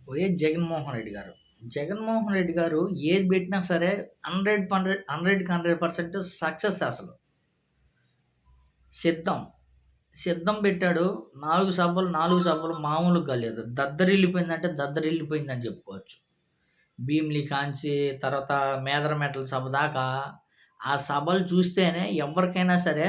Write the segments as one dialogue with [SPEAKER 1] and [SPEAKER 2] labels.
[SPEAKER 1] YS Jaganmohan Reddy గారు. జగన్మోహన్ రెడ్డి గారు ఏది పెట్టినా సరే 100కి 100% సక్సెస్ అసలు. సిద్ధం. సిద్ధం పెట్టాడు. 4 సభలు మామూలుగా లేదు. దద్దరిల్లిపోయిందంటే దద్దరిల్లిపోయిందని చెప్పుకోవచ్చు. భీమిలి కాంచి తర్వాత మేదరమెట్ల సభ దాకా ఆ సభలు చూస్తేనే ఎవరికైనా సరే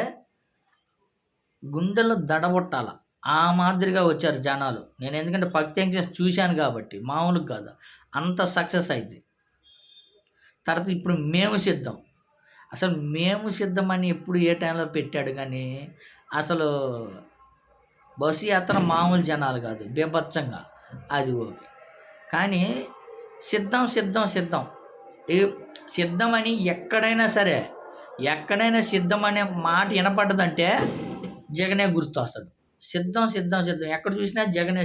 [SPEAKER 1] గుండెల్లో దడబుట్టాల. ఆ మాదిరిగా వచ్చారు జనాలు. నేను ఎందుకంటే భక్తి వెంకటేష్ చూశాను కాబట్టి మామూలుగా కాదు. అంత సక్సెస్ అయింది. తర్వాత ఇప్పుడు మేము సిద్ధం. అసలు మేము సిద్ధం అని ఎప్పుడు ఏ టైంలో పెట్టాడు కానీ అసలు బస్సు యాత్ర మామూలు జనాలు కాదు. బీభత్సంగా. అది ఓకే. కానీ సిద్ధం, సిద్ధం, సిద్ధం. ఏ సిద్ధమని ఎక్కడైనా సిద్ధం అనే మాట వినపడ్డదంటే జగనే గుర్తొస్తాడు. సిద్ధం, సిద్ధం, సిద్ధం. ఎక్కడ చూసినా జగనే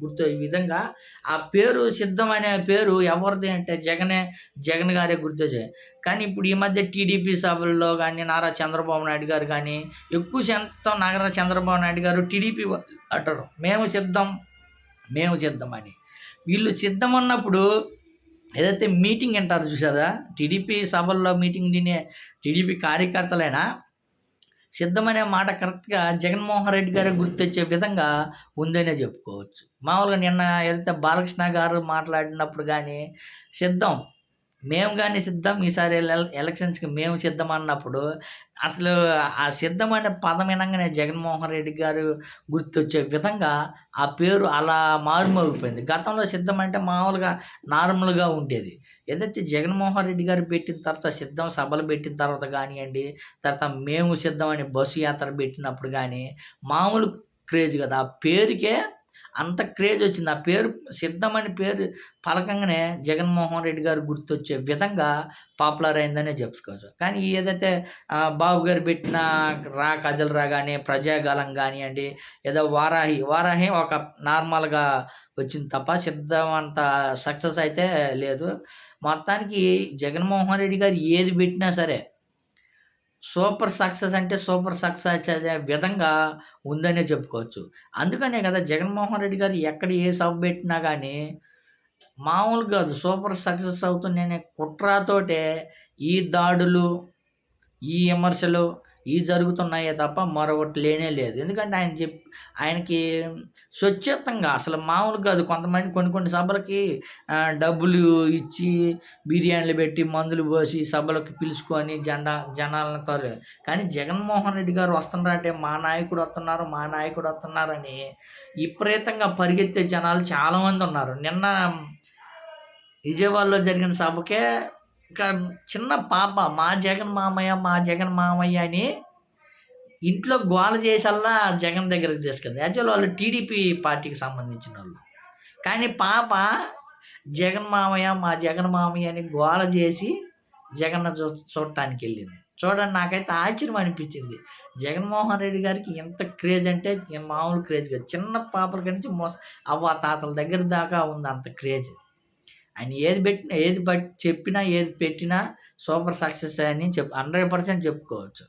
[SPEAKER 1] గుర్తు ఈ విధంగా ఆ పేరు సిద్ధం అనే పేరు ఎవరిది అంటే జగన్ గారే గుర్తొచ్చాయి. కానీ ఇప్పుడు ఈ మధ్య టీడీపీ సభల్లో కానీ నారా చంద్రబాబు నాయుడు గారు కానీ ఎక్కువ శాతం నారా చంద్రబాబు నాయుడు గారు టీడీపీ అంటారు మేము సిద్ధం అని. వీళ్ళు సిద్ధం అన్నప్పుడు ఏదైతే మీటింగ్ వింటారు చూసారా, టీడీపీ సభల్లో మీటింగ్ వినే టీడీపీ కార్యకర్తలైనా సిద్ధమనే మాట కరెక్ట్‌గా జగన్మోహన్ రెడ్డి గారే గుర్తొచ్చే విధంగా ఉందనే చెప్పుకోవచ్చు. మామూలుగా నిన్న ఏదైతే బాలకృష్ణ గారు మాట్లాడినప్పుడు గానీ సిద్ధం. మేము గాని సిద్ధం. ఈసారి ఎలక్షన్స్‌కి మేము సిద్ధం అన్నప్పుడు అసలు ఆ సిద్ధం అనే పదం వినంగానే జగన్మోహన్ రెడ్డి గారు గుర్తొచ్చే విధంగా ఆ పేరు అలా మారుమోగిపోయింది. గతంలో సిద్ధం అంటే మామూలుగా నార్మల్‌గా ఉండేది. ఏదైతే జగన్మోహన్ రెడ్డి గారు పెట్టిన తర్వాత సిద్ధం సభలు పెట్టిన తర్వాత గానియండి, తర్వాత మేము సిద్ధం అని బస్సు యాత్ర పెట్టినప్పుడు గానీ మామూలు క్రేజ్ కాదు. ఆ పేరుకే అంత క్రేజ్ వచ్చింది. ఆ పేరు సిద్ధం అని పేరు పలకంగానే జగన్మోహన్ రెడ్డి గారు గుర్తొచ్చే విధంగా పాపులర్ అయిందనే చెప్పుకోవచ్చు. కానీ ఏదైతే బాబు గారు పెట్టిన రా కథలురా గానీ, ప్రజాగళం గానియండి, ఏదో వారాహి ఒక నార్మల్‌గా వచ్చింది తప్ప సిద్ధం అంత సక్సెస్ అయితే లేదు. మొత్తానికి జగన్మోహన్ రెడ్డి గారు ఏది పెట్టినా సరే సూపర్ సక్సెస్ అంటే సూపర్ సక్సెస్ అయ్యే విధంగా ఉందనే చెప్పుకోవచ్చు. అందుకనే కదా జగన్మోహన్ రెడ్డి గారు ఎక్కడ ఏ సభ పెట్టినా గానీ మామూలుగా కాదు సూపర్ సక్సెస్ అవుతుందనే కుట్రతోటే ఈ దాడులు, ఈ విమర్శలు జరుగుతున్నాయే తప్ప మరొకటి లేనే లేదు. ఎందుకంటే ఆయనకి స్వచ్ఛతంగా అసలు మామూలుగా కాదు. కొంతమంది కొన్ని సభలకి డబ్బులు ఇచ్చి, బిర్యానీలు పెట్టి, మందులు పోసి సభలకు పిలుచుకొని జనాలను కానీ జగన్మోహన్ రెడ్డి గారు వస్తున్నారంటే మా నాయకుడు వస్తున్నారని విపరీతంగా పరిగెత్తే జనాలు చాలామంది ఉన్నారు. నిన్న విజయవాడలో జరిగిన సభకే ఒక చిన్న పాప మా జగన్ మామయ్య అని ఇంట్లో గోల చేసల్లా జగన్ దగ్గరికి తీసుకెళ్ళింది. యాక్చువల్ వాళ్ళు టీడీపీ పార్టీకి సంబంధించినోళ్ళు. కానీ పాప మా జగన్ మామయ్య అని గోల చేసి జగన్‌ని చూడటానికెళ్ళింది. చూడండి నాకైతే ఆశ్చర్యం అనిపించింది. జగన్మోహన్ రెడ్డి గారికి ఎంత క్రేజ్ అంటే మామూలు క్రేజ్ కాదు. చిన్న పాపల కాడ నుంచి అవ్వ తాతల దగ్గర దాకా ఉంది అంత క్రేజ్. ఆయన ఏది చెప్పినా, ఏది పెట్టినా సూపర్ సక్సెస్ అని 100% చెప్పుకోవచ్చు.